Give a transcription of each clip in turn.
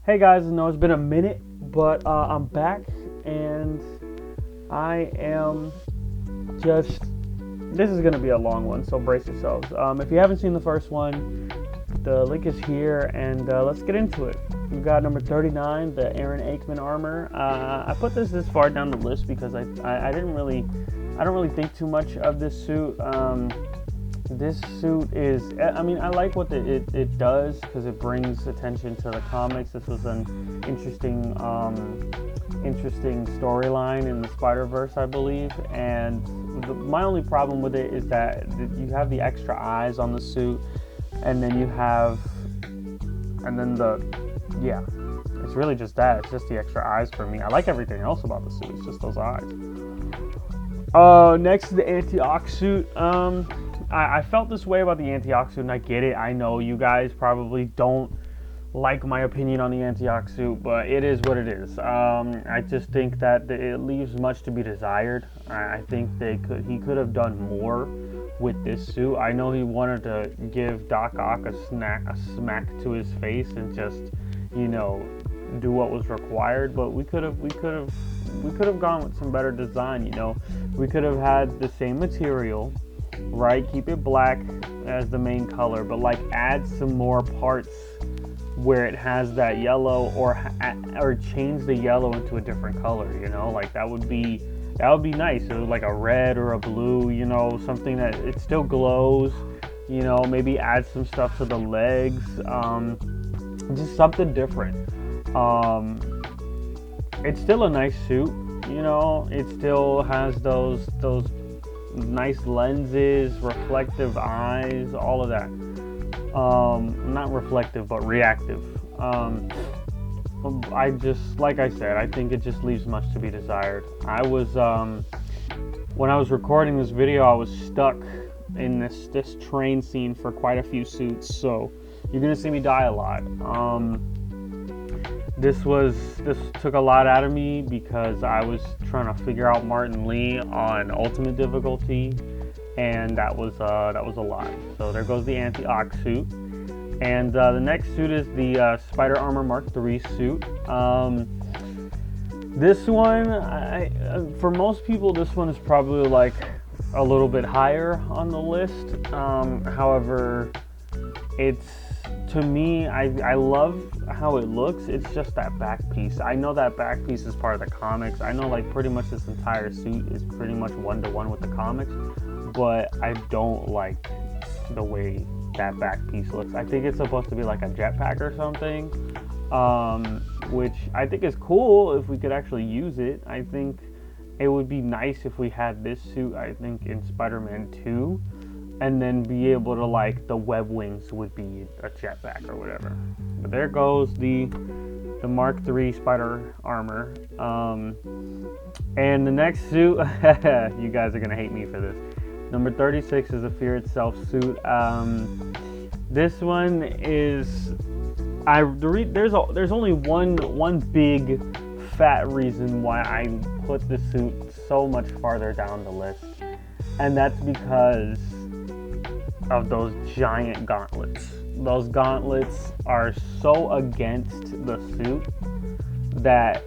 Hey guys, I know it's been a minute, but I'm back and I am just. This is going to be a long one, so brace yourselves. If you haven't seen the first one, the link is here, and let's get into it. We've got number 39, the Aaron Aikman armor. I put this far down the list because I don't really think too much of this suit. This suit is, I like what it does because it brings attention to the comics. This was an interesting storyline in the Spider-Verse, I believe. And my only problem with it is that you have the extra eyes on the suit, and then it's really just that. It's just the extra eyes for me. I like everything else about the suit. It's just those eyes. Next is the Antioch suit. I felt this way about the Antioch suit, and I get it. I know you guys probably don't like my opinion on the Antioch suit, but it is what it is. I just think that it leaves much to be desired. I think he could have done more with this suit. I know he wanted to give Doc Ock a smack to his face and just, do what was required, but we could have gone with some better design. We could have had the same material, right? Keep it black as the main color, but add some more parts where it has that yellow, or change the yellow into a different color. That would be nice. It was like a red or a blue, something that it still glows. Maybe add some stuff to the legs, just something different. It's still a nice suit. It still has those nice lenses, reflective eyes, all of that. Not reflective, but reactive. I just, like I said, I think it just leaves much to be desired. When I was recording this video, I was stuck in this train scene for quite a few suits, so you're gonna see me die a lot. This took a lot out of me because I was trying to figure out Martin Lee on ultimate difficulty, and that was a lot. So there goes the Antioch suit, and the next suit is the Spider Armor Mark III suit. This one, for most people, this one is probably a little bit higher on the list. However, to me, I love how it looks. It's just that back piece. I know that back piece is part of the comics. I know pretty much this entire suit is pretty much one-to-one with the comics, but I don't like the way that back piece looks. I think it's supposed to be like a jetpack or something, which I think is cool if we could actually use it. I think it would be nice if we had this suit, I think, in Spider-Man 2, and then be able to, the web wings would be a jetpack or whatever. But there goes the Mark III Spider Armor. And the next suit, you guys are going to hate me for this. Number 36 is the Fear Itself suit. This one is... there's only one big fat reason why I put the suit so much farther down the list. And that's because of those giant gauntlets. Those gauntlets are so against the suit that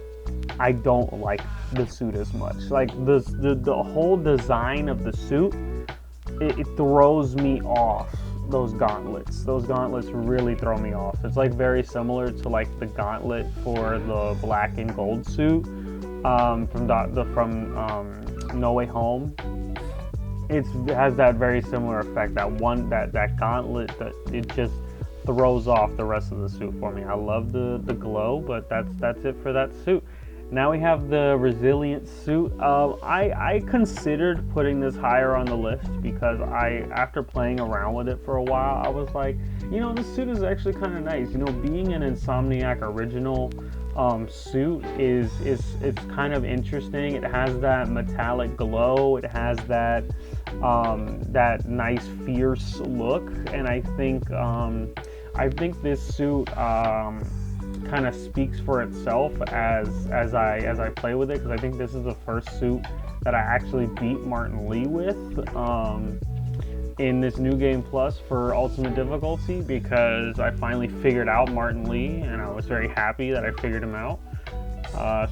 I don't like the suit as much. The whole design of the suit, it throws me off. Those gauntlets really throw me off. It's very similar to the gauntlet for the black and gold suit from No Way Home. It has that very similar effect. That gauntlet, that it just throws off the rest of the suit for me. I love the glow, but that's it for that suit. Now we have the Resilient suit. I considered putting this higher on the list because after playing around with it for a while, I was like, this suit is actually kind of nice. Being an Insomniac original suit it's kind of interesting. It has that metallic glow. It has that nice fierce look, and I think this suit kind of speaks for itself as I play with it, because I think this is the first suit that I actually beat Martin Lee with. in this New Game Plus for Ultimate Difficulty, because I finally figured out Martin Lee, and I was very happy that I figured him out.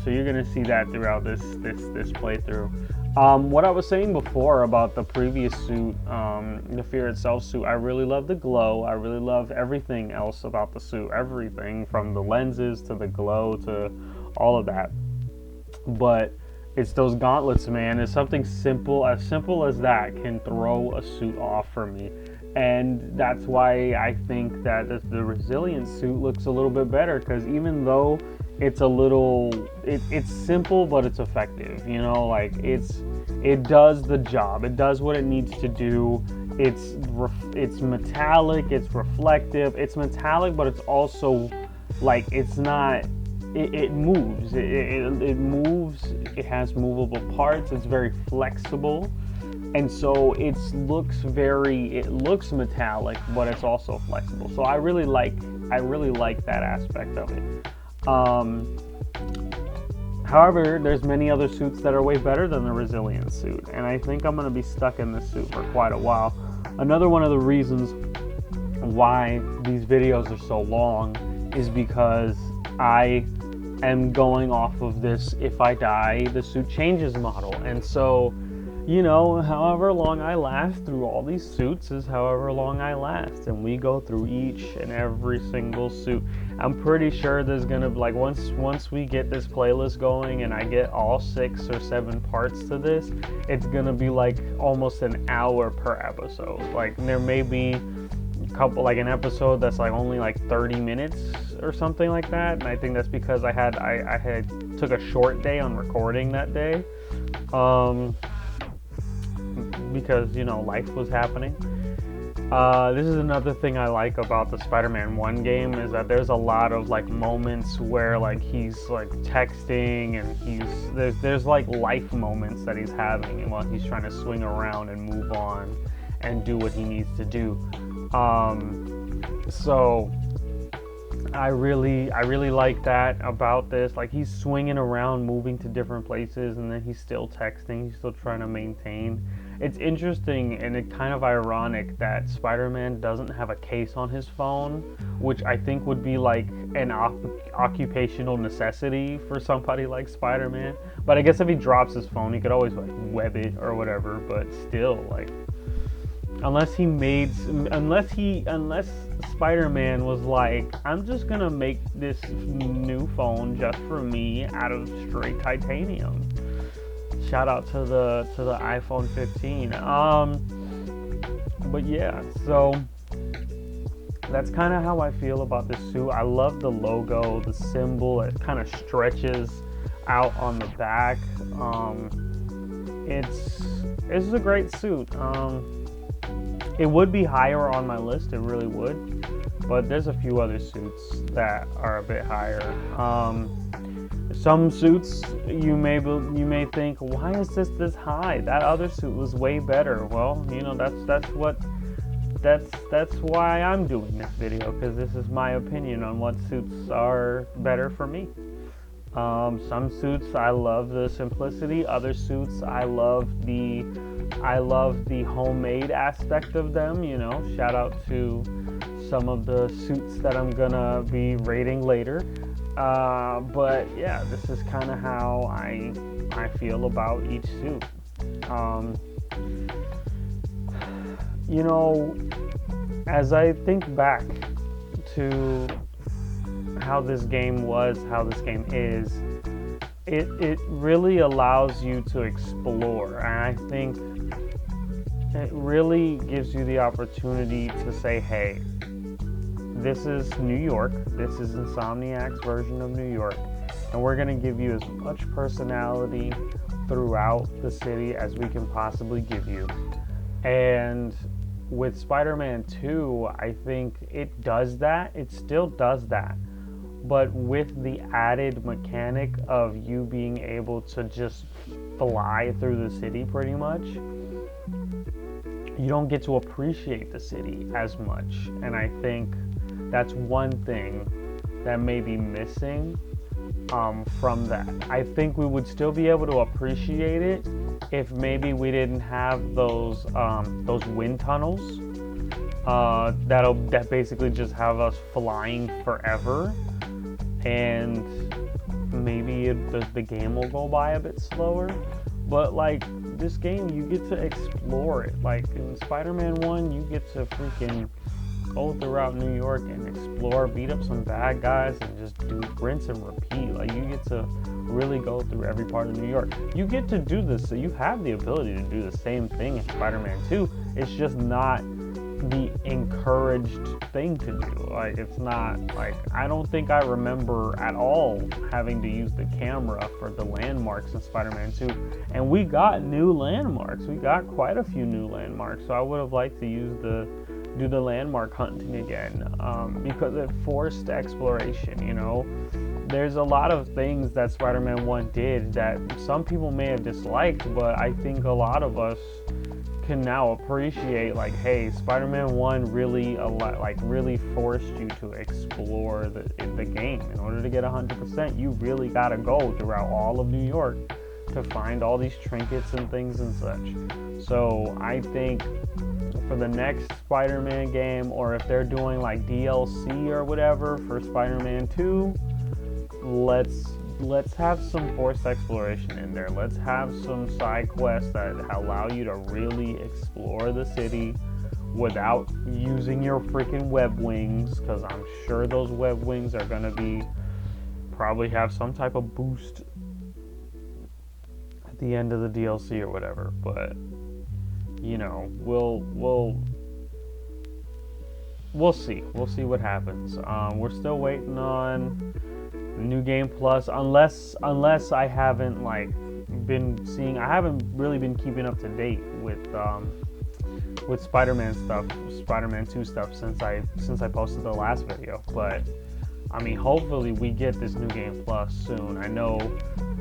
So you're gonna see that throughout this playthrough. What I was saying before about the previous suit, the Fear Itself suit, I really love the glow. I really love everything else about the suit. Everything from the lenses to the glow to all of that. But it's those gauntlets, man. It's something simple as that can throw a suit off for me. And that's why I think that the Resilient suit looks a little bit better, because even though it's a little, it's simple, but it's effective, you know, like it does the job. It does what it needs to do. It's metallic, it's reflective, it's metallic, but it's also like, it's not, it moves, it moves, it has movable parts, it's very flexible. And so it looks metallic, but it's also flexible. So I really like that aspect of it. However, there's many other suits that are way better than the Resilient suit, and I think I'm going to be stuck in this suit for quite a while. Another one of the reasons why these videos are so long is because I am going off of this if I die, the suit changes model. And so, you know, however long I last through all these suits is however long I last, and we go through each and every single suit. I'm pretty sure there's gonna be, like, once we get this playlist going and I get all 6 or 7 parts to this, it's gonna be like almost an hour per episode. Like, there may be a couple, like an episode that's like only like 30 minutes or something like that, and I think that's because I had took a short day on recording that day. Because, you know, life was happening. This is another thing I like about the Spider-Man 1 game, is that there's a lot of like moments where like he's like texting, and there's like life moments that he's having, and while he's trying to swing around and move on and do what he needs to do. So I really like that about this. Like, he's swinging around, moving to different places, and then he's still texting. He's still trying to maintain. It's interesting and it's kind of ironic that Spider-Man doesn't have a case on his phone, which I think would be like an occupational necessity for somebody like Spider-Man. But I guess if he drops his phone, he could always like web it or whatever. But still, like, unless Spider-Man was like, I'm just gonna make this new phone just for me out of straight titanium. Shout out to the iPhone 15. But yeah, so that's kind of how I feel about this suit. I love the logo, the symbol. It kind of stretches out on the back. It's a great suit. It would be higher on my list, it really would, but there's a few other suits that are a bit higher. Some suits you may think, why is this high? That other suit was way better. Well, you know, that's why I'm doing this video, because this is my opinion on what suits are better for me. Some suits I love the simplicity, other suits I love the homemade aspect of them, you know. Shout out to some of the suits that I'm gonna be rating later. But yeah, this is kind of how I feel about each suit. You know, as I think back to how this game was, how this game is, it really allows you to explore, and I think it really gives you the opportunity to say, hey, this is New York, this is Insomniac's version of New York, and we're going to give you as much personality throughout the city as we can possibly give you. And with Spider-Man 2, I think it does that. It still does that, but with the added mechanic of you being able to just fly through the city pretty much. You don't get to appreciate the city as much, and I think that's one thing that may be missing from that. I think we would still be able to appreciate it if maybe we didn't have those wind tunnels that basically just have us flying forever, and maybe the game will go by a bit slower. But like this game, you get to explore it. Like in Spider-Man 1, you get to freaking go throughout New York and explore, beat up some bad guys, and just do rinse and repeat. Like you get to really go through every part of New York. You get to do this, so you have the ability to do the same thing in Spider-Man 2. It's just not the encouraged thing to do. Like it's not like, I don't think I remember at all having to use the camera for the landmarks in Spider-Man 2, and we got new landmarks. We got quite a few new landmarks, so I would have liked to do the landmark hunting again, because it forced exploration. You know, there's a lot of things that Spider-Man 1 did that some people may have disliked, but I think a lot of us can now appreciate, like, hey, Spider-Man 1 really really forced you to explore the game. In order to get 100%, you really gotta go throughout all of New York to find all these trinkets and things and such. So I think for the next Spider-Man game, or if they're doing like DLC or whatever for Spider-Man 2, let's have some forced exploration in there. Let's have some side quests that allow you to really explore the city without using your freaking web wings, because I'm sure those web wings are gonna probably have some type of boost at the end of the DLC or whatever. But you know, we'll see what happens. We're still waiting on New Game Plus, unless I haven't I haven't really been keeping up to date with Spider-Man 2 stuff since I posted the last video. But I mean, hopefully we get this New Game Plus soon. I know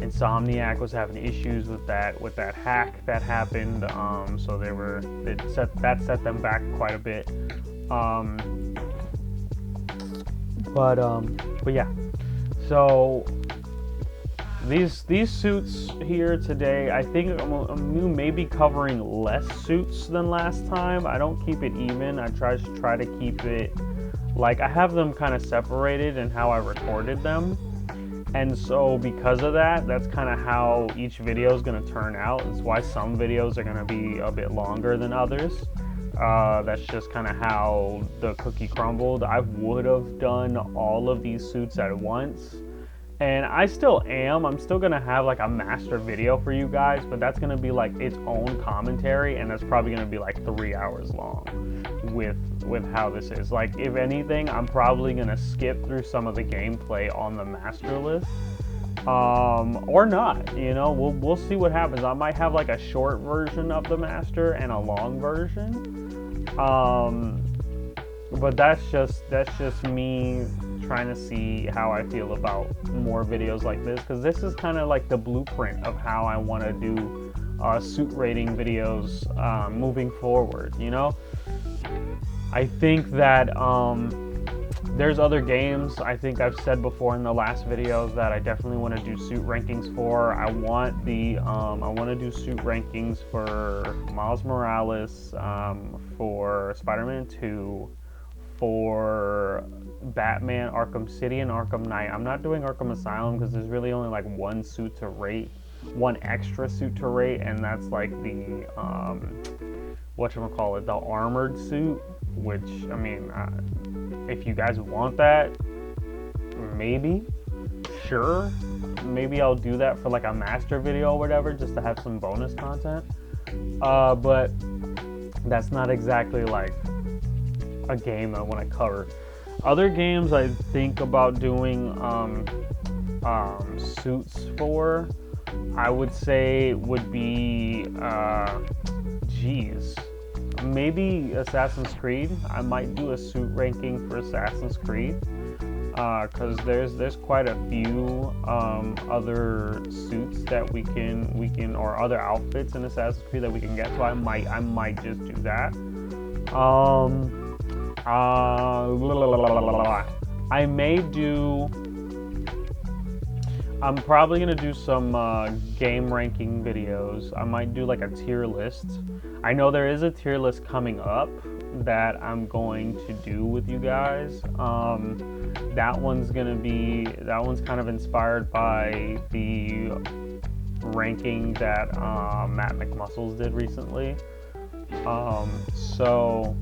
Insomniac was having issues with that hack that happened, so that set them back quite a bit. But yeah. So these suits here today, I think I'm maybe covering less suits than last time. I don't keep it even. I try to keep it like I have them kind of separated in how I recorded them. And so because of that, that's kind of how each video is going to turn out. It's why some videos are going to be a bit longer than others. That's just kind of how the cookie crumbled. I would have done all of these suits at once, and I still am. I'm still gonna have like a master video for you guys, but that's gonna be like its own commentary, and that's probably gonna be like 3 hours long with how this is. Like, if anything, I'm probably gonna skip through some of the gameplay on the master list, or not. You know, we'll see what happens. I might have like a short version of the master and a long version. But that's just me trying to see how I feel about more videos like this, because this is kind of like the blueprint of how I want to do suit rating videos moving forward. You know, I think that there's other games, I think I've said before in the last videos, that I definitely want to do suit rankings for. I want to do suit rankings for Miles Morales, for Spider-Man 2, for Batman Arkham City and Arkham Knight. I'm not doing Arkham Asylum because there's really only like one suit to rate, one extra suit to rate, and that's like the whatchamacallit, the armored suit, which, I mean, if you guys want that, maybe, sure, maybe I'll do that for like a master video or whatever, just to have some bonus content, but that's not exactly like a game I want to cover. Other games I think about doing suits for, I would say would be maybe Assassin's Creed. I might do a suit ranking for Assassin's Creed, because there's quite a few other suits that we can or other outfits in Assassin's Creed that we can get. So I might just do that. I may do I'm probably gonna do some game ranking videos. I might do like a tier list. I know there is a tier list coming up that I'm going to do with you guys. That one's kind of inspired by the ranking that Matt McMuscles did recently. So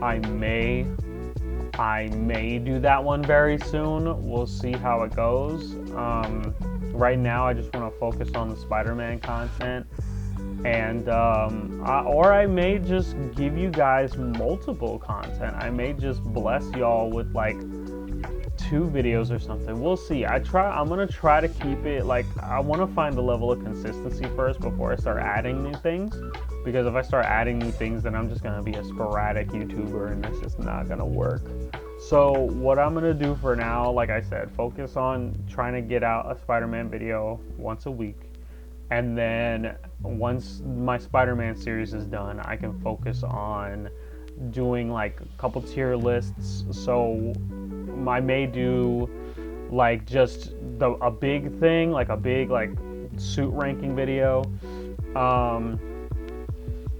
I may do that one very soon. We'll see how it goes. Right now, I just want to focus on the Spider-Man content, and or I may just give you guys multiple content. I may just bless y'all with like 2 videos or something. We'll see. I'm gonna try to keep it like, I want to find the level of consistency first before I start adding new things. Because if I start adding new things, then I'm just gonna be a sporadic YouTuber, and that's just not gonna work. So what I'm gonna do for now, like I said, focus on trying to get out a Spider-Man video once a week. And then once my Spider-Man series is done, I can focus on doing like a couple tier lists. So I may do like just a big thing, like a big like suit ranking video,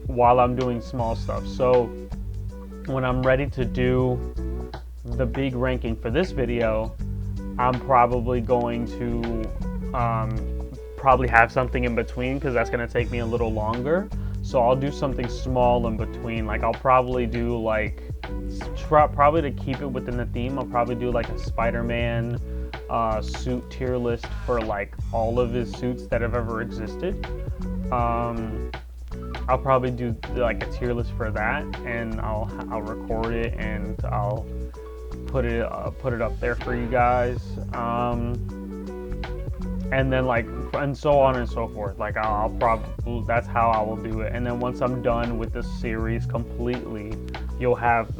while I'm doing small stuff. So when I'm ready to do the big ranking for this video, I'm probably going to probably have something in between, because that's going to take me a little longer. So I'll do something small in between. Like I'll probably do like, probably to keep it within the theme, I'll probably do like a Spider-Man suit tier list for like all of his suits that have ever existed. I'll probably do like a tier list for that, and I'll record it, and I'll put it up there for you guys. And then like, and so on and so forth. Like I'll probably, that's how I will do it. And then once I'm done with this series completely, you'll have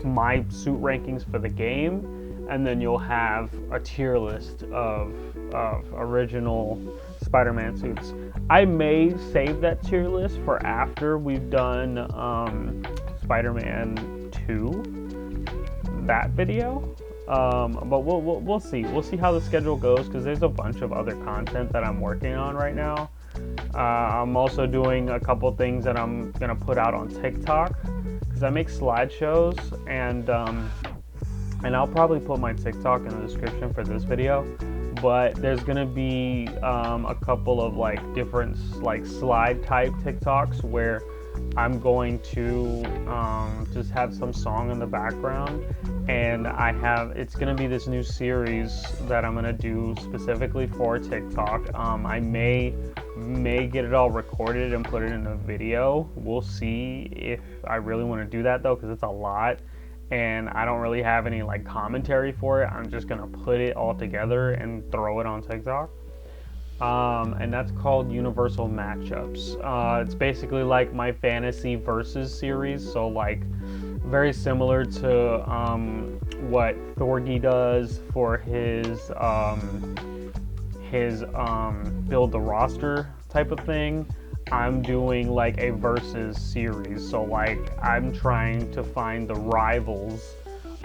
my suit rankings for the game, and then you'll have a tier list of original Spider-Man suits. I may save that tier list for after we've done Spider-Man 2, that video. But we'll see. We'll see how the schedule goes, because there's a bunch of other content that I'm working on right now. I'm also doing a couple things that I'm gonna put out on TikTok, because I make slideshows, and I'll probably put my TikTok in the description for this video. But there's gonna be a couple of like different like slide type TikToks where I'm going to just have some song in the background, and it's gonna be this new series that I'm gonna do specifically for TikTok. I may get it all recorded and put it in a video. We'll see if I really want to do that though, because it's a lot, and I don't really have any like commentary for it. I'm just gonna put it all together and throw it on TikTok. And that's called Universal Matchups. It's basically like my fantasy versus series, so like very similar to what Thorgy does for his build the roster type of thing. I'm doing like a versus series, so like I'm trying to find the rivals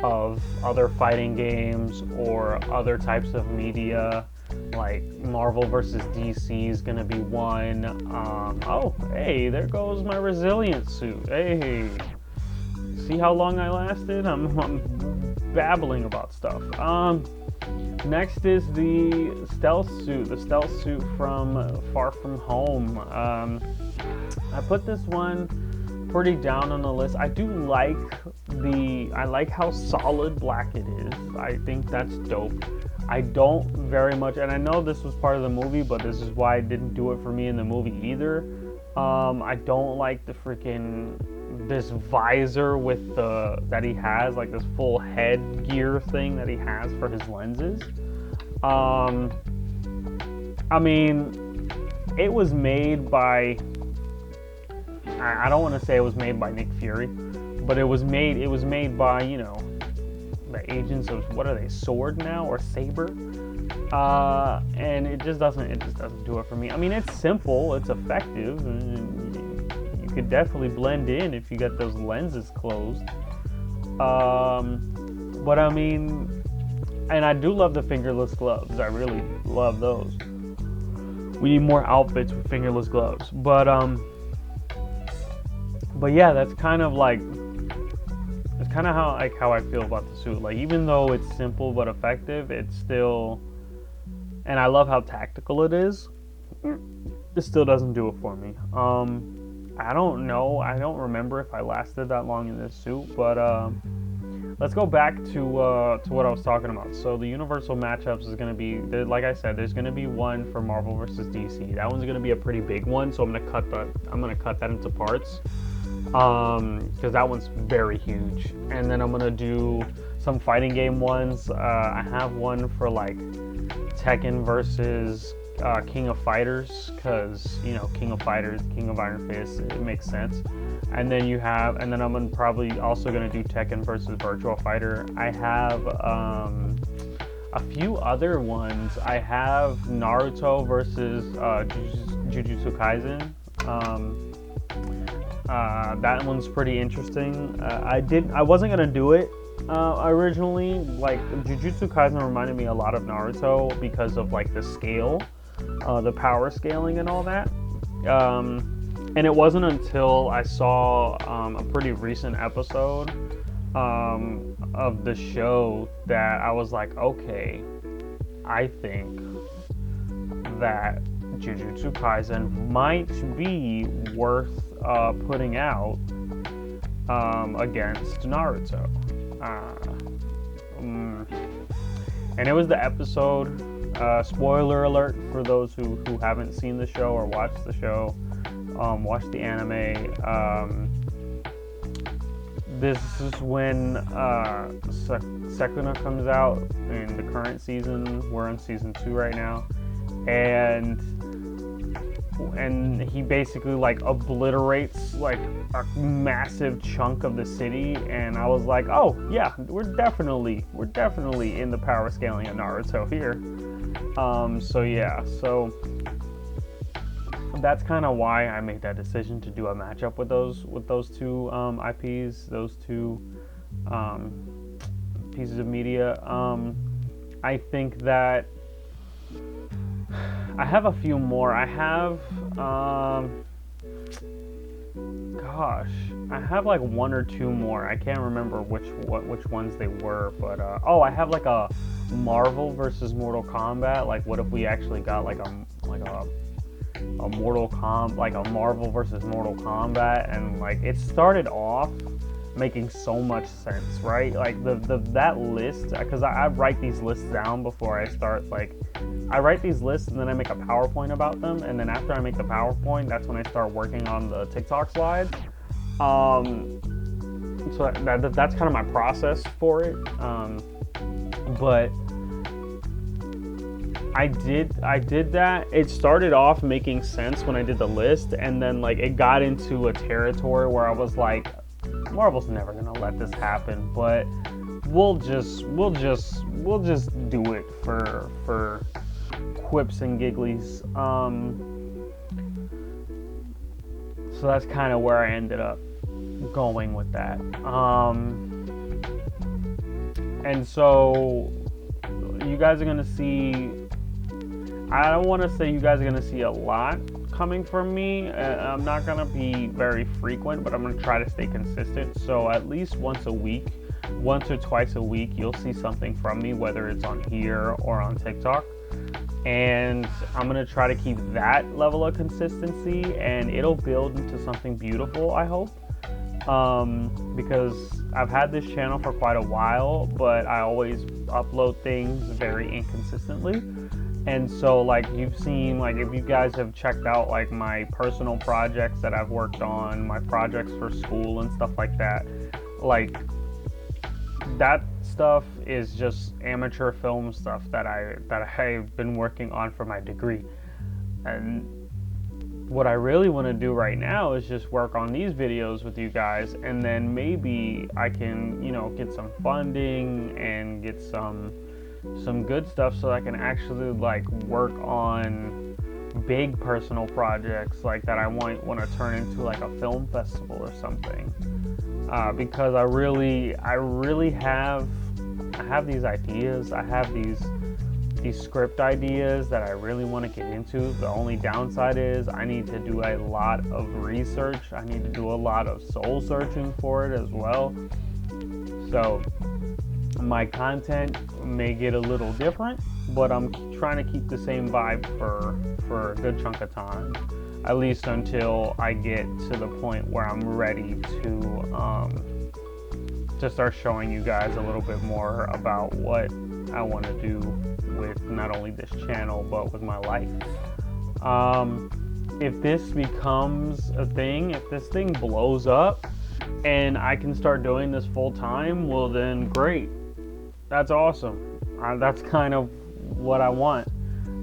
of other fighting games or other types of media. Like Marvel versus DC is gonna be one. Oh, hey, there goes my resilient suit. Hey, see how long I lasted? I'm babbling about stuff. Next is the stealth suit from Far From Home. I put this one pretty down on the list. I do like I like how solid black it is. I think that's dope. I don't very much, and I know this was part of the movie, but this is why it didn't do it for me in the movie either. I don't like the this visor with that he has, like this full headgear thing that he has for his lenses. I mean, it was made by, I don't want to say it was made by Nick Fury, but it was made by, you know, the agents of, what are they, Sword now, or Saber? And it just doesn't do it for me. I mean, it's simple, it's effective, and you could definitely blend in if you got those lenses closed. But I mean, And I do love the fingerless gloves. I really love those. We need more outfits with fingerless gloves. But yeah, that's kind of like, it's kind of how I feel about the suit. Like, even though it's simple but effective, it's still, and I love how tactical it is, it still doesn't do it for me. I don't know. I don't remember if I lasted that long in this suit, but let's go back to what I was talking about. So the universal matchups is going to be, like I said, there's going to be one for Marvel versus DC. That one's going to be a pretty big one, so I'm going to cut that into parts, because that one's very huge. And then I'm going to do some fighting game ones. I have one for like Tekken versus King of Fighters, because, you know, King of Fighters, King of Iron Fist, it makes sense. And then I'm probably also gonna do Tekken versus Virtual Fighter. I have a few other ones. I have Naruto versus Jujutsu Kaisen. That one's pretty interesting. I wasn't gonna do it originally. Like, Jujutsu Kaisen reminded me a lot of Naruto because of like the scale, the power scaling and all that. And it wasn't until I saw a pretty recent episode of the show that I was like, okay, I think that Jujutsu Kaisen might be worth putting out against Naruto. And it was the episode, spoiler alert for those who haven't seen the show or watched the show, watched the anime. This is when Sekuna comes out in the current season. We're in season 2 right now, and he basically like obliterates like a massive chunk of the city, and I was like, oh yeah, we're definitely in the power scaling of Naruto here. So that's kind of why I made that decision to do a matchup with those two IPs, those two pieces of media. I think that I have a few more. I have I have like one or two more. I can't remember which ones they were, but I have like a Marvel versus Mortal Kombat. Like, what if we actually got like a Marvel versus Mortal Kombat, and like it started off making so much sense, right? Like that list, because I write these lists down before I start. Like, I write these lists and then I make a PowerPoint about them, and then after I make the PowerPoint, that's when I start working on the TikTok slides. So that's kind of my process for it. But I did that. It started off making sense when I did the list, and then like it got into a territory where I was like, Marvel's never gonna let this happen, but we'll just do it for quips and gigglies. So that's kind of where I ended up going with that. And so you guys are gonna see, I don't want to say you guys are going to see a lot coming from me. I'm not going to be very frequent, but I'm going to try to stay consistent. So at least once or twice a week, you'll see something from me, whether it's on here or on TikTok. And I'm going to try to keep that level of consistency, and it'll build into something beautiful, I hope. Because I've had this channel for quite a while, but I always upload things very inconsistently. And so, like, you've seen, like, if you guys have checked out, like, my personal projects that I've worked on, my projects for school and stuff like that, like, that stuff is just amateur film stuff that I've been working on for my degree. And what I really want to do right now is just work on these videos with you guys, and then maybe I can, you know, get some funding and get some good stuff so I can actually like work on big personal projects like that I want to turn into like a film festival or something, because I really have these ideas. I have these script ideas that I really want to get into. The only downside is I need to do a lot of research. I need to do a lot of soul searching for it as well. So my content may get a little different, but I'm trying to keep the same vibe for a good chunk of time, at least until I get to the point where I'm ready to start showing you guys a little bit more about what I want to do with not only this channel but with my life. If this becomes a thing, if this thing blows up and I can start doing this full time, well then great, that's awesome. That's kind of what I want.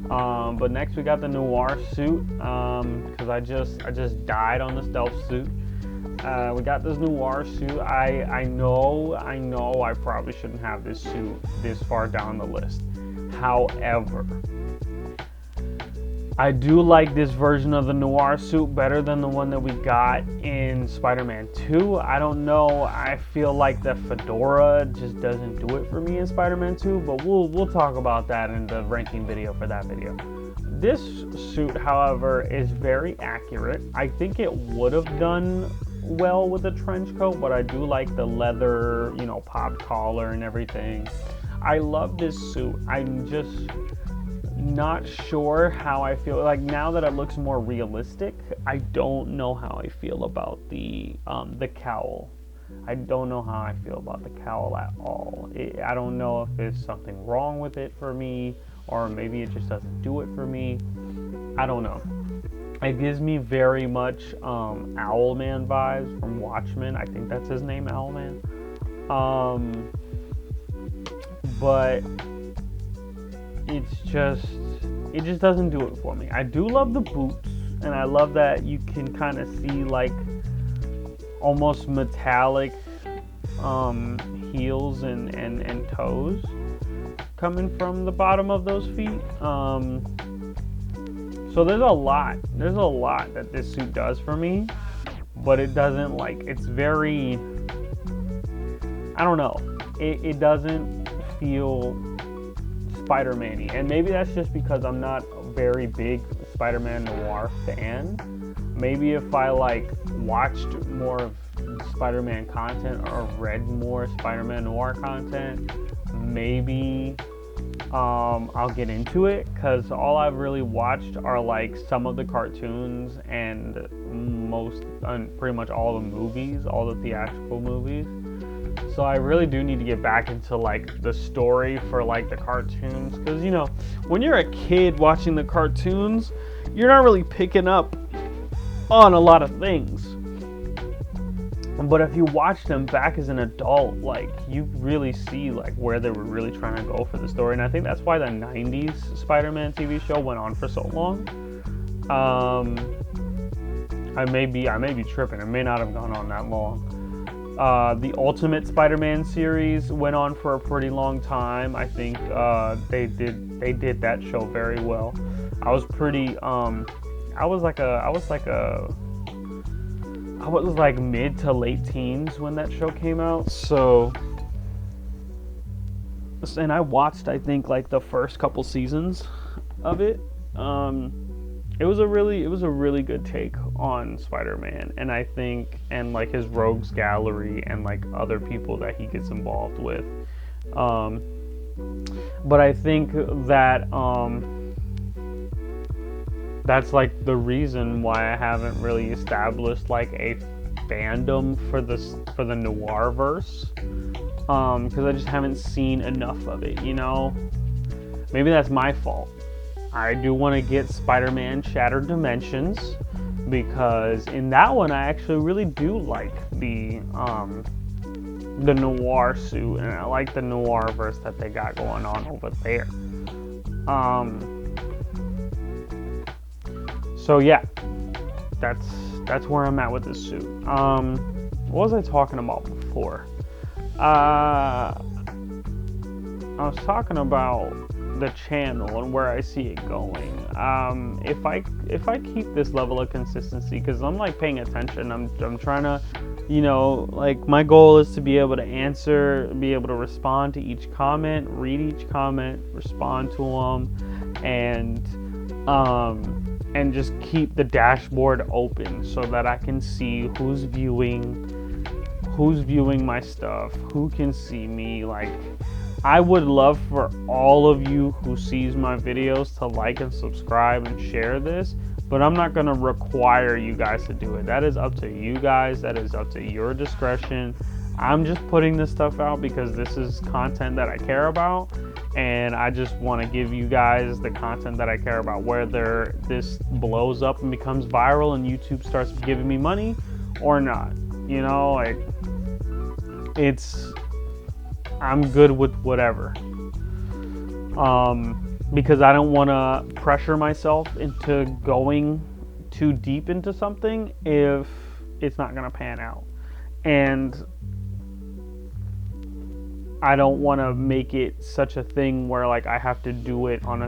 But next we got the noir suit, because I just died on the stealth suit. We got this noir suit. I know I probably shouldn't have this suit this far down the list. However, I do like this version of the noir suit better than the one that we got in Spider-Man 2. I don't know. I feel like the fedora just doesn't do it for me in Spider-Man 2, but we'll talk about that in the ranking video for that video. This suit, however, is very accurate. I think it would have done well with a trench coat, but I do like the leather, popped collar and everything. I love this suit. I'm just not sure how I feel. Like, now that it looks more realistic, I don't know how I feel about the cowl. I don't know how I feel about the cowl at all. I don't know if there's something wrong with it for me, or maybe it just doesn't do it for me. I don't know. It gives me very much Owlman vibes from Watchmen. I think that's his name, Owlman. But it just doesn't do it for me. I do love the boots, and I love that you can kind of see like almost metallic heels and toes coming from the bottom of those feet. So there's a lot that this suit does for me, but it doesn't, like, it's very, I don't know, it doesn't feel Spider-Man-y, and maybe that's just because I'm not a very big Spider-Man noir fan. Maybe if I watched more of Spider-Man content or read more Spider-Man noir content, maybe I'll get into it, because all I've really watched are some of the cartoons and pretty much all the movies, all the theatrical movies. So I really do need to get back into the story for the cartoons, because when you're a kid watching the cartoons, you're not really picking up on a lot of things. But if you watch them back as an adult, you really see where they were really trying to go for the story. And I think that's why the 90s Spider-Man TV show went on for so long. I may be tripping. It may not have gone on that long. The Ultimate Spider-Man series went on for a pretty long time. I think they did that show very well. I was mid to late teens when that show came out. So, and I watched, I think, the first couple seasons of it. It was a really good take on Spider-Man, and I think, and his rogues gallery and other people that he gets involved with. But I think that that's the reason why I haven't really established a fandom for the noir verse, because I just haven't seen enough of it. Maybe that's my fault. I do want to get Spider-Man Shattered Dimensions, because in that one I actually really do like the noir suit, and I like the noir verse that they got going on over there. So yeah, that's where I'm at with this suit. What was I talking about before? I was talking about the channel and where I see it going. If I keep this level of consistency, because I'm paying attention, I'm trying to you know, like my goal is to be able to answer, be able to respond to each comment, read each comment, respond to them, and just keep the dashboard open so that I can see who's viewing my stuff, who can see me. Like, I would love for all of you who sees my videos to like and subscribe and share this, but I'm not going to require you guys to do it. That is up to you guys. That is up to your discretion. I'm just putting this stuff out because this is content that I care about, and I just want to give you guys the content that I care about. Whether this blows up and becomes viral and YouTube starts giving me money or not, you know, like, I'm good with whatever. Because I don't want to pressure myself into going too deep into something if it's not going to pan out. And I don't want to make it such a thing where, like, I have to do it on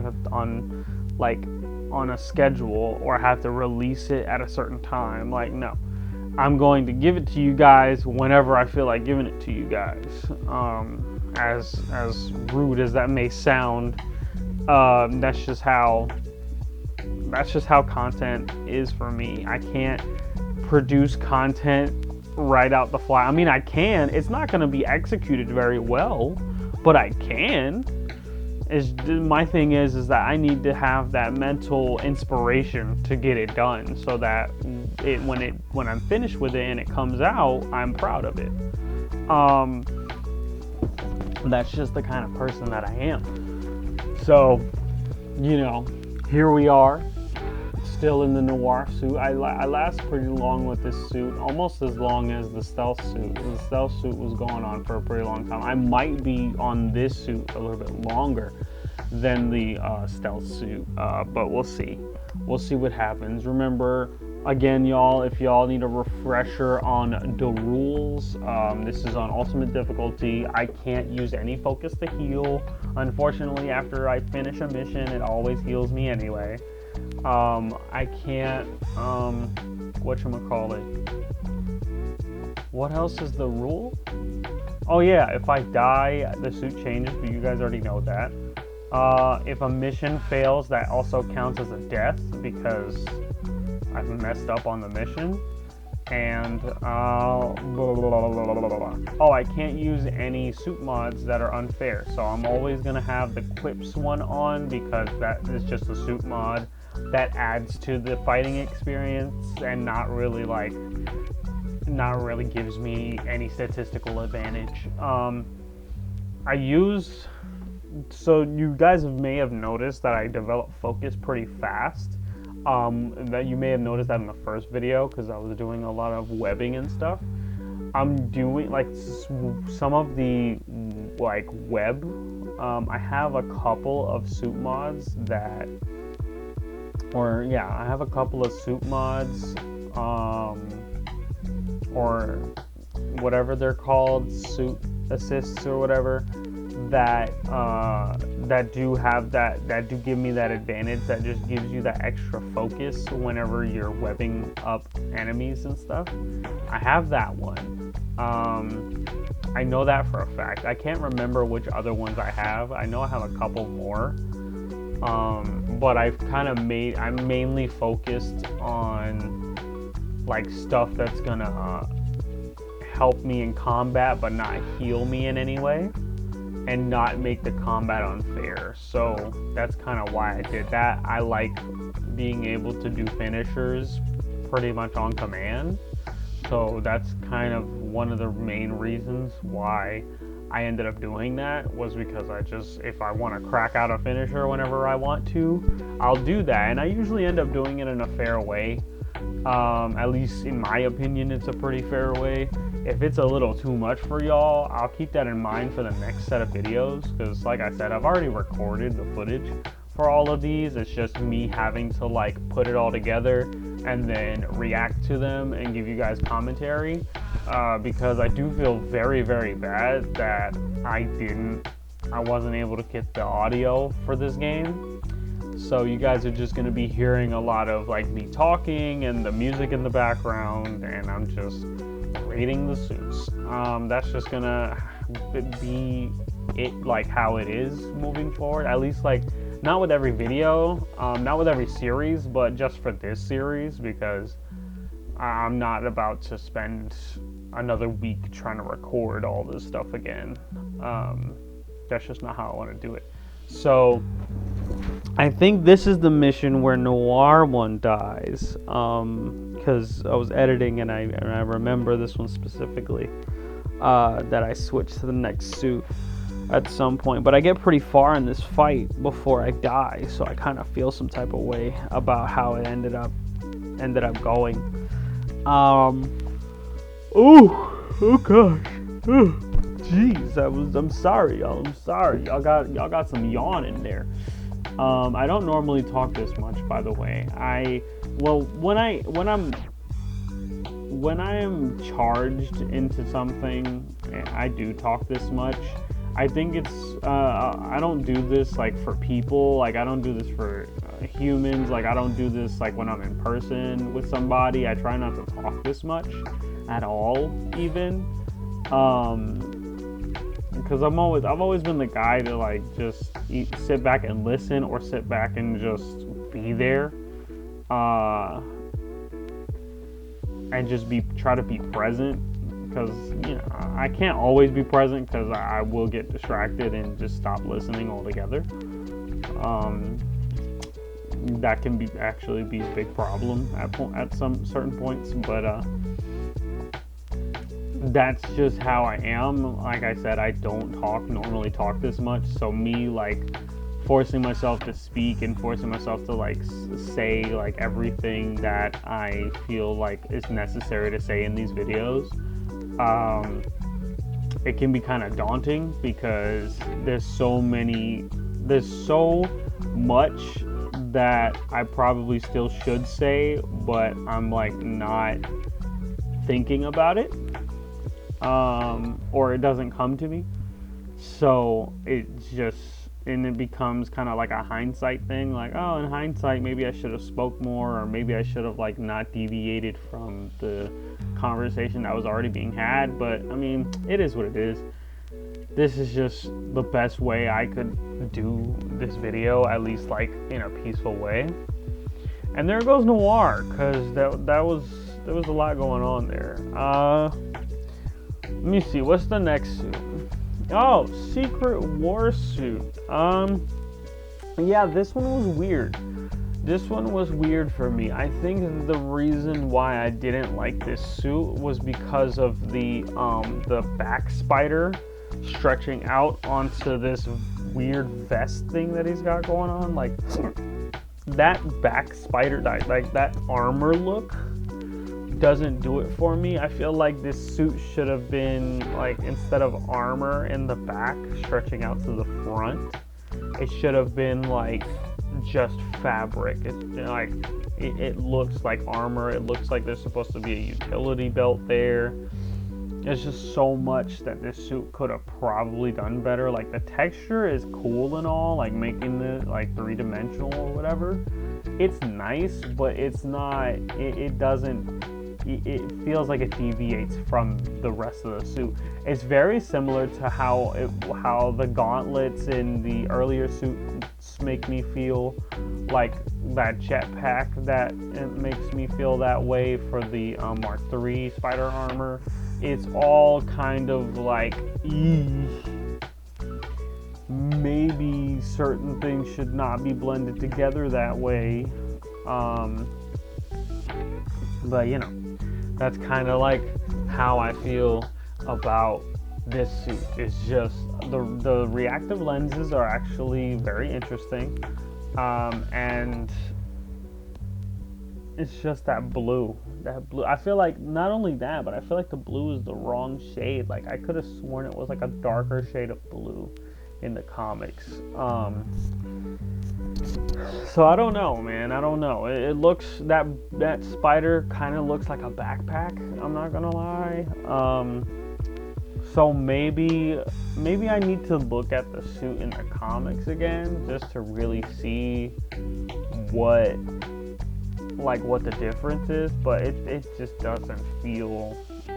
a schedule, or I have to release it at a certain time. Like, no. I'm going to give it to you guys whenever I feel like giving it to you guys. As rude as that may sound, that's just how content is for me. I can't produce content right out the fly. I mean, I can. It's not going to be executed very well, but I can. My thing is that I need to have that mental inspiration to get it done, so that when I'm finished with it and it comes out, I'm proud of it. That's just the kind of person that I am. So, you know, here we are, still in the noir suit. I last pretty long with this suit, almost as long as the stealth suit. The stealth suit was going on for a pretty long time. I might be on this suit a little bit longer than the stealth suit, but we'll see. We'll see what happens. Remember, again, y'all, if y'all need a refresher on the rules, this is on ultimate difficulty. I can't use any focus to heal. Unfortunately, after I finish a mission, it always heals me anyway. I can't, whatchamacallit. What else is the rule? Oh yeah, if I die, the suit changes, but you guys already know that. If a mission fails, that also counts as a death because I've messed up on the mission. And, oh, I can't use any suit mods that are unfair. So I'm always going to have the Quips one on because that is just a suit mod that adds to the fighting experience and not really gives me any statistical advantage. So you guys may have noticed that I develop focus pretty fast. That you may have noticed that in the first video because I was doing a lot of webbing and stuff. I'm doing like some of the like web. I have a couple of suit mods I have a couple of suit mods, or whatever they're called, suit assists or whatever, that do give me that advantage, that just gives you that extra focus whenever you're webbing up enemies and stuff. I have that one. I know that for a fact. I can't remember which other ones I have. I know I have a couple more. But I'm mainly focused on like stuff that's gonna help me in combat but not heal me in any way, and not make the combat unfair. So that's kind of why I did that. I like being able to do finishers pretty much on command. So that's kind of one of the main reasons why I ended up doing that, was because if I want to crack out a finisher whenever I want to, I'll do that. And I usually end up doing it in a fair way. At least in my opinion, it's a pretty fair way. If it's a little too much for y'all, I'll keep that in mind for the next set of videos, because like I said, I've already recorded the footage for all of these. It's just me having to like put it all together and then react to them and give you guys commentary, because I do feel very, very bad that I wasn't able to get the audio for this game. So you guys are just going to be hearing a lot of like me talking and the music in the background, and I'm just rating the suits. That's just gonna be it, like how it is moving forward. At least like not with every video, not with every series, but just for this series, because I'm not about to spend another week trying to record all this stuff again. That's just not how I want to do it. So I think this is the mission where Noir one dies, because I was editing and I remember this one specifically, that I switched to the next suit at some point, but I get pretty far in this fight before I die, so I kind of feel some type of way about how it ended up going. Oh gosh. Jeez, I'm sorry, y'all. I'm sorry. Y'all got some yawn in there. I don't normally talk this much, by the way. When I am charged into something, I do talk this much. I think it's I don't do this like for people. Like I don't do this for humans. Like I don't do this like when I'm in person with somebody. I try not to talk this much at all, even. Because I've always been the guy to like just sit back and listen, or sit back and just be there, and just try to be present. Because I can't always be present, because I will get distracted and just stop listening altogether. That can actually be a big problem at some certain points, but that's just how I am. Like I said, I don't normally talk this much, so me like forcing myself to speak and forcing myself to like say like everything that I feel like is necessary to say in these videos, it can be kind of daunting, because there's so much that I probably still should say, but I'm like not thinking about it, or it doesn't come to me. So it becomes kind of like a hindsight thing, like, oh, in hindsight maybe I should have spoke more, or maybe I should have like not deviated from the conversation that was already being had. But I mean, it is what it is. This is just the best way I could do this video, at least like in a peaceful way. And there goes Noir, because there was a lot going on there. Let me see, what's the next suit? Oh, Secret War suit. Yeah, this one was weird. This one was weird for me. I think the reason why I didn't like this suit was because of the back spider stretching out onto this weird vest thing that he's got going on. Like that back spider, like that armor look doesn't do it for me. I feel like this suit should have been like, instead of armor in the back stretching out to the front, it should have been like just fabric. It looks like armor. It looks like there's supposed to be a utility belt there. There's just so much that this suit could have probably done better. Like the texture is cool and all, like making it like 3-dimensional or whatever. It's nice, but it's not. It doesn't. It feels like it deviates from the rest of the suit. It's very similar to how the gauntlets in the earlier suits make me feel, like that jetpack that it makes me feel that way for the Mark III spider armor. It's all kind of like, maybe certain things should not be blended together that way. But that's kind of like how I feel about this suit. It's just the reactive lenses are actually very interesting, and it's just that blue. I feel like not only that, but I feel like the blue is the wrong shade. Like I could have sworn it was like a darker shade of blue in the comics. So I don't know, man. I don't know. It looks, that spider kind of looks like a backpack. I'm not gonna lie. So maybe I need to look at the suit in the comics again, just to really see what the difference is. But it just doesn't feel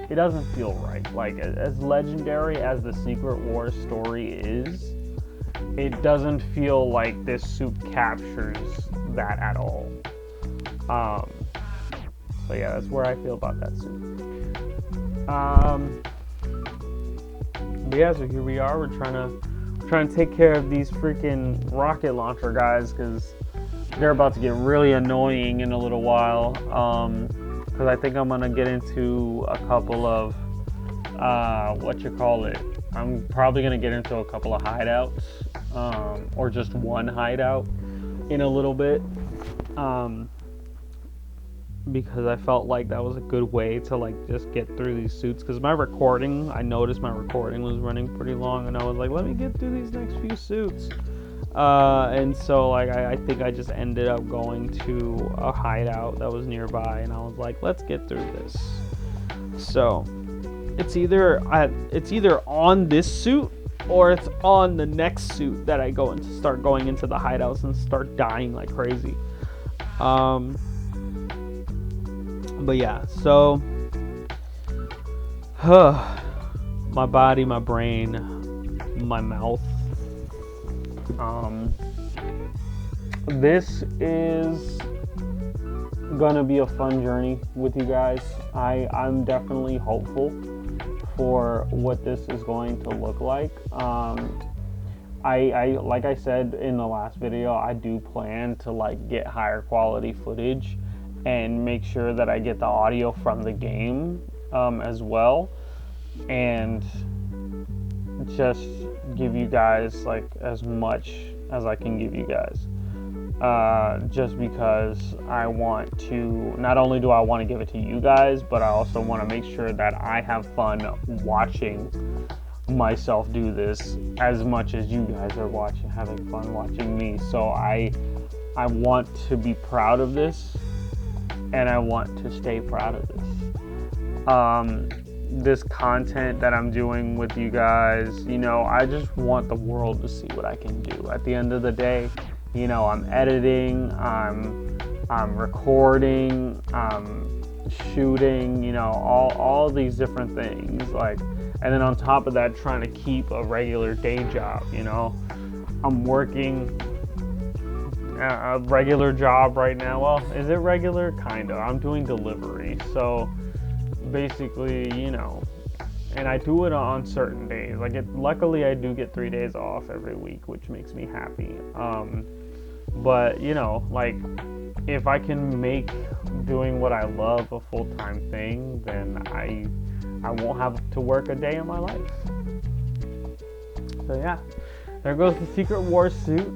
it doesn't feel right. Like, as legendary as the Secret Wars story is, it doesn't feel like this suit captures that at all. So yeah, that's where I feel about that suit. But yeah, so here we are. We're trying to take care of these freaking rocket launcher guys, because they're about to get really annoying in a little while. Because I think I'm gonna get into a couple of I'm probably gonna get into a couple of hideouts, or just one hideout in a little bit. Because I felt like that was a good way to like just get through these suits, because I noticed my recording was running pretty long, and I was like, let me get through these next few suits. And so like I think I just ended up going to a hideout that was nearby, and I was like, let's get through this. So it's either on this suit or it's on the next suit that I start going into the hideouts and start dying like crazy. But yeah, so my body, my brain, my mouth. This is gonna be a fun journey with you guys. I'm definitely hopeful for what this is going to look like. I like I said in the last video, I do plan to like get higher quality footage and make sure that I get the audio from the game as well, and just give you guys like as much as I can give you guys, just because I want to, not only do I want to give it to you guys, but I also want to make sure that I have fun watching myself do this as much as you guys are having fun watching me. So I want to be proud of this, and I want to stay proud of this. This content that I'm doing with you guys, I just want the world to see what I can do. At the end of the day, I'm editing, I'm recording, I'm shooting, all these different things, like, and then on top of that, trying to keep a regular day job. I'm working a regular job right now. Well, is it regular? Kind of. I'm doing delivery, so basically, and I do it on certain days. Luckily, I do get 3 days off every week, which makes me happy. But like, if I can make doing what I love a full-time thing, then I won't have to work a day in my life. So yeah, there goes the Secret Wars suit.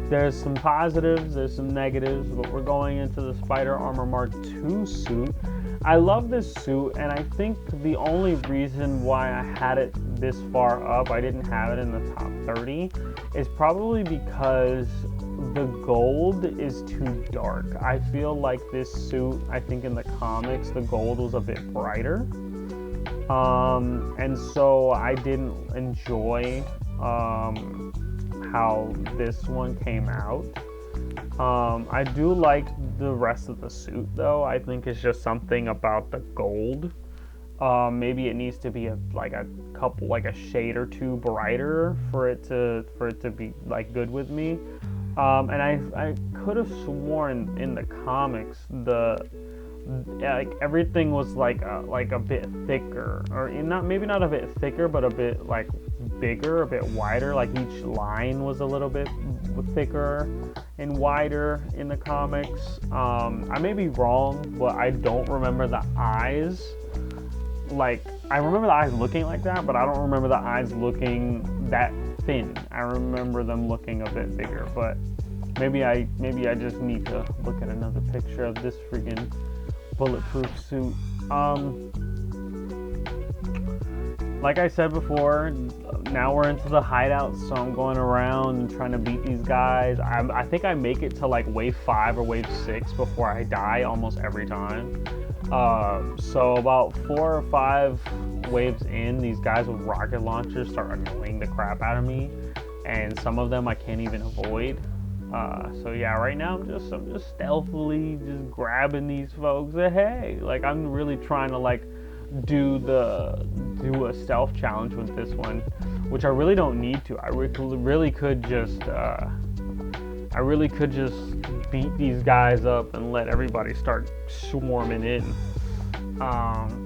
There's some positives, there's some negatives, but we're going into the Spider Armor Mark II suit. I love this suit, and I think the only reason why I had it this far up, I didn't have it in the top 30, is probably because the gold is too dark. I feel like this suit, I think in the comics, the gold was a bit brighter. And so I didn't enjoy how this one came out. I do like the rest of the suit though. I think it's just something about the gold. Maybe it needs to be a shade or two brighter for it to be like good with me. And I could have sworn in the comics everything was like a bit thicker, or maybe not a bit thicker, but a bit like bigger, a bit wider. Like each line was a little bit thicker and wider in the comics. I may be wrong, but I don't remember the eyes. Like, I remember the eyes looking like that, but I don't remember the eyes looking that thin. I remember them looking a bit bigger, but maybe I just need to look at another picture of this freaking bulletproof suit. Like I said before, now we're into the hideout, so I'm going around and trying to beat these guys. I think I make it to like wave 5 or wave 6 before I die almost every time. So about 4 or 5 waves in, these guys with rocket launchers start annoying the crap out of me, and some of them I can't even avoid. So yeah, right now I'm just stealthily just grabbing these folks. Hey, like I'm really trying to like do a stealth challenge with this one, which I really don't need to. I really could just beat these guys up and let everybody start swarming in.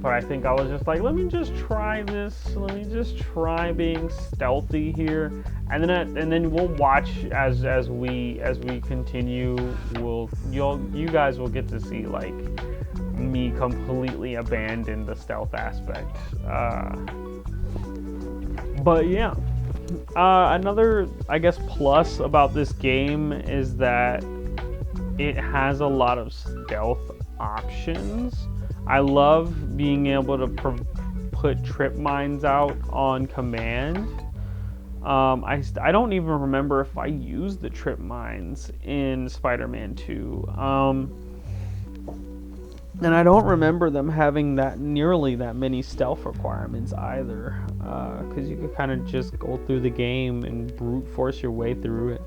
But I think I was just like, let me just try this. Let me just try being stealthy here, and then we'll watch as we continue. You guys will get to see like me completely abandon the stealth aspect. But yeah, another I guess plus about this game is that it has a lot of stealth options. I love being able to put trip mines out on command. I don't even remember if I used the trip mines in Spider-Man 2. And I don't remember them having nearly that many stealth requirements either. Because you could kind of just go through the game and brute force your way through it.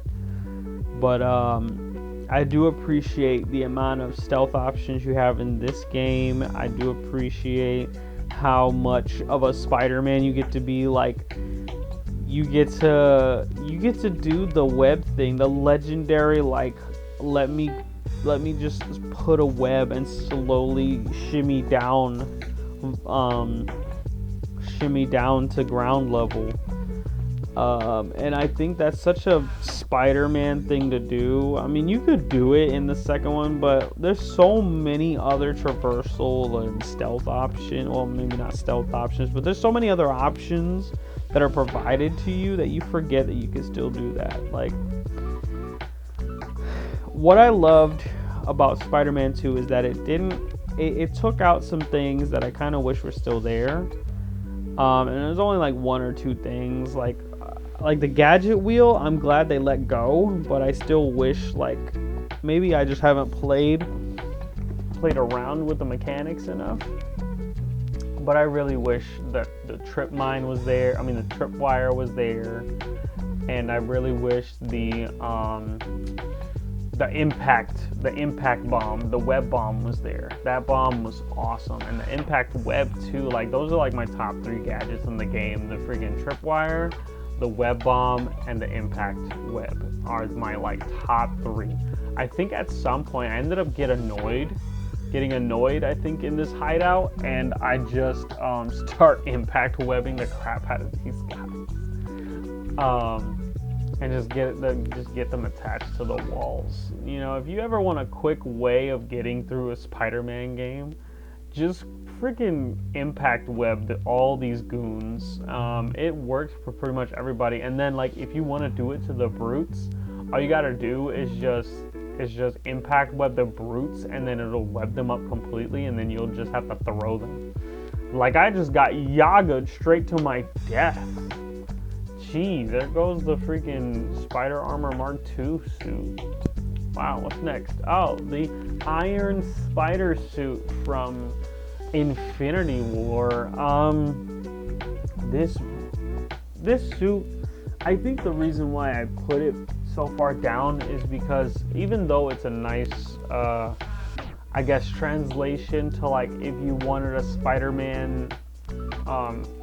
But I do appreciate the amount of stealth options you have in this game. I do appreciate how much of a Spider-Man you get to be. Like, you get to do the web thing, the legendary like let me just put a web and slowly shimmy down to ground level. And I think that's such a Spider-Man thing to do. I mean, you could do it in the second one, but there's so many other traversal and stealth options. Well, maybe not stealth options, but there's so many other options that are provided to you that you forget that you can still do that. Like, what I loved about Spider-Man 2 is that it took out some things that I kind of wish were still there. And there's only like one or two things, like the gadget wheel. I'm glad they let go, but I still wish, like, maybe I just haven't played around with the mechanics enough. But I really wish that the trip mine was there. I mean, the trip wire was there, and I really wish the impact bomb, the web bomb was there. That bomb was awesome, and the impact web too. Like, those are like my top 3 gadgets in the game. The freaking tripwire, the web bomb, and the impact web are my like top 3. I think at some point I ended up getting annoyed I think in this hideout, and I just start impact webbing the crap out of these guys. And just get them attached to the walls. You know, if you ever want a quick way of getting through a Spider-Man game, just freaking impact web all these goons. It works for pretty much everybody. And then, like, if you want to do it to the brutes, all you gotta do is just impact web the brutes, and then it'll web them up completely, and then you'll just have to throw them. Like, I just got Yaga'd straight to my death. Gee, there goes the freaking Spider Armor Mark II suit. Wow, what's next? Oh, the Iron Spider suit from Infinity War. This suit, I think the reason why I put it so far down is because even though it's a nice, I guess, translation to, like, if you wanted a Spider-Man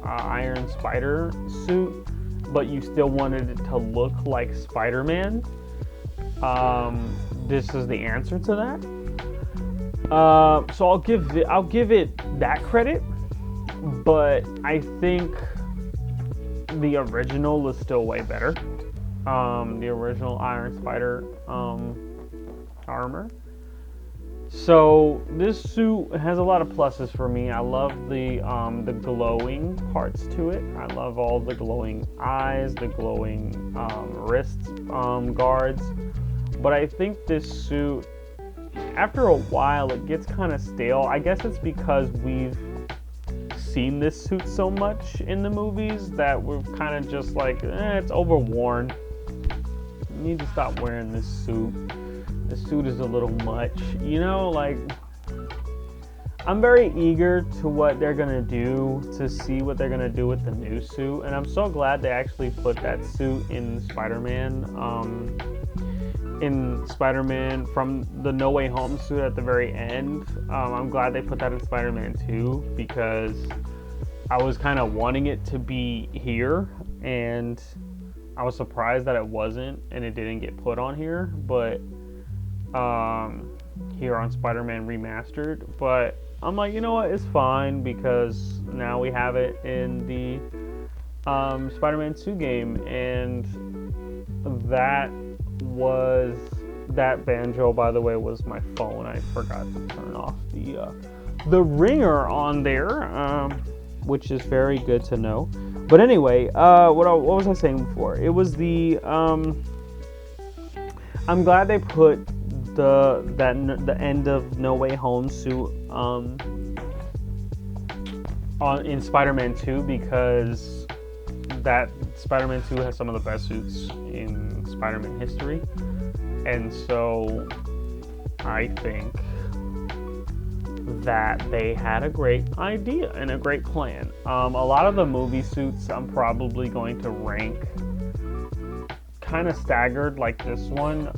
Iron Spider suit, but you still wanted it to look like Spider-Man, this is the answer to that. So I'll give it that credit, but I think the original is still way better. The original Iron Spider armor. So this suit has a lot of pluses for me. I love the glowing parts to it. I love all the glowing eyes, the glowing wrist guards. But I think this suit, after a while, it gets kind of stale. I guess it's because we've seen this suit so much in the movies that we're kind of just like, it's overworn. You need to stop wearing this suit. This suit is a little much, you know. Like, I'm very eager to what they're gonna do, to see what they're gonna do with the new suit, and I'm so glad they actually put that suit in Spider-Man. in Spider-Man from the No Way Home suit at the very end. I'm glad they put that in Spider-Man 2 because I was kind of wanting it to be here, and I was surprised that it wasn't and it didn't get put on here, but here on Spider-Man Remastered. But I'm like, you know what, it's fine because now we have it in the Spider-Man 2 game, and that banjo, by the way, was my phone. I forgot to turn off the ringer on there, which is very good to know. But anyway, what was I saying before? It was the I'm glad they put the end of No Way Home suit in Spider-Man 2 because that Spider-Man 2 has some of the best suits in Spider-Man history, and so I think that they had a great idea and a great plan. A lot of the movie suits I'm probably going to rank kind of staggered like this one.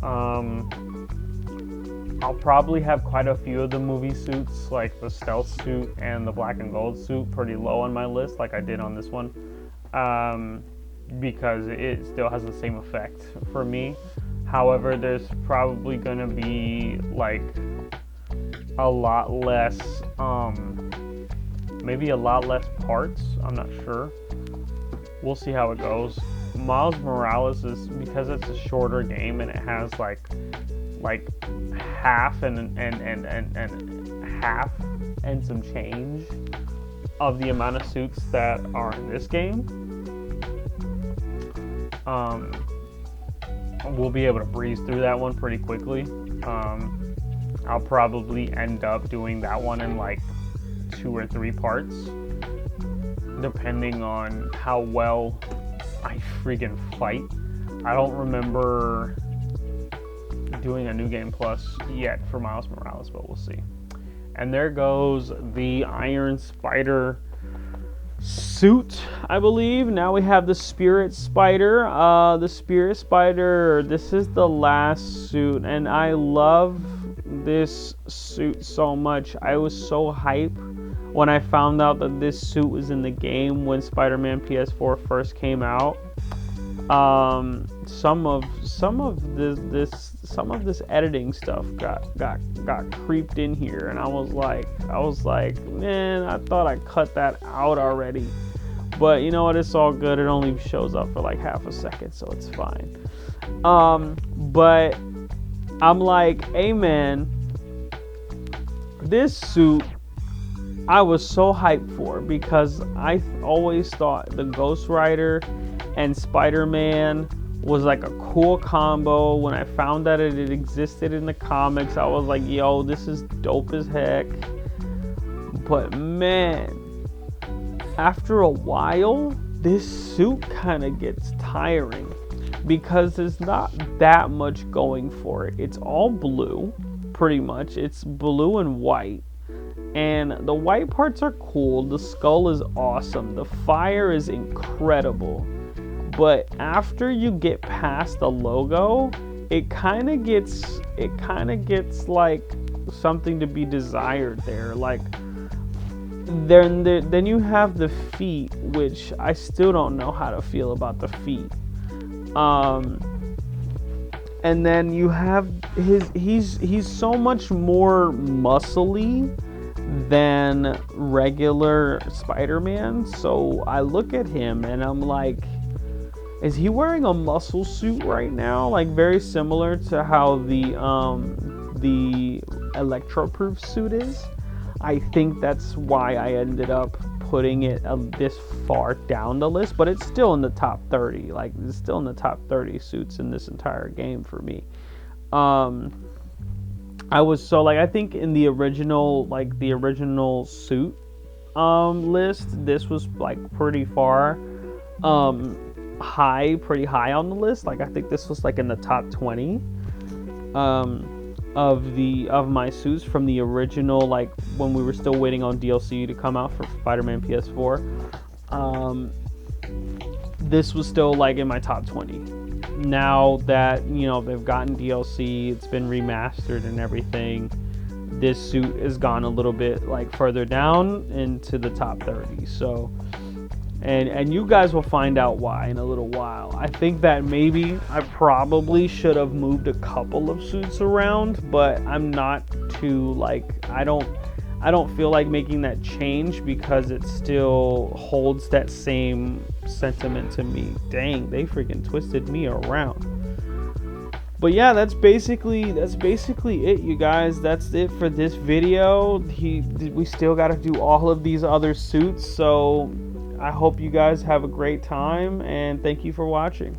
I'll probably have quite a few of the movie suits, like the stealth suit and the black and gold suit, pretty low on my list like I did on this one, because it still has the same effect for me. However, there's probably gonna be like a lot less, maybe a lot less parts. I'm not sure. We'll see how it goes. Miles Morales is, because it's a shorter game and it has like half and half and some change of the amount of suits that are in this game. We'll be able to breeze through that one pretty quickly. I'll probably end up doing that one in like 2 or 3 parts, depending on how well I freaking fight. I don't remember doing a New Game Plus yet for Miles Morales, but we'll see. And there goes the Iron Spider suit, I believe. Now we have the Spirit Spider. The Spirit Spider, this is the last suit, and I love this suit so much. I was so hyped when I found out that this suit was in the game when Spider-Man PS4 first came out. Some of this editing stuff got creeped in here, and I was like, man, I thought I cut that out already. But you know what? It's all good. It only shows up for like half a second, so it's fine. But I'm like, hey man, this suit I was so hyped for because I always thought the Ghost Rider and Spider-Man was like a cool combo. When I found that it existed in the comics, I was like, yo, this is dope as heck. But man, after a while, this suit kind of gets tiring because there's not that much going for it. It's all blue, pretty much. It's blue and white. And the white parts are cool. The skull is awesome. The fire is incredible. But after you get past the logo, it kind of gets like something to be desired there. Like then you have the feet, which I still don't know how to feel about the feet. And then you have he's so much more muscly than regular Spider-Man. So I look at him and I'm like, is he wearing a muscle suit right now? Like very similar to how the Electro-proof suit is. I think that's why I ended up putting it this far down the list, but it's still in the top 30. Like it's still in the top 30 suits in this entire game for me. I was so like, I think in the original suit list, this was like pretty far pretty high on the list. Like I think this was like in the top 20 of my suits from the original, like when we were still waiting on DLC to come out for Spider-Man PS4. This was still like in my top 20. now that, you know, they've gotten DLC, it's been remastered and everything, this suit has gone a little bit like further down into the top 30. So and you guys will find out why in a little while. I think that maybe I probably should have moved a couple of suits around, but I'm not too like, I don't feel like making that change because it still holds that same sentiment to me. Dang, they freaking twisted me around. But yeah, that's basically it, you guys. That's it for this video. We still got to do all of these other suits, so I hope you guys have a great time, and thank you for watching.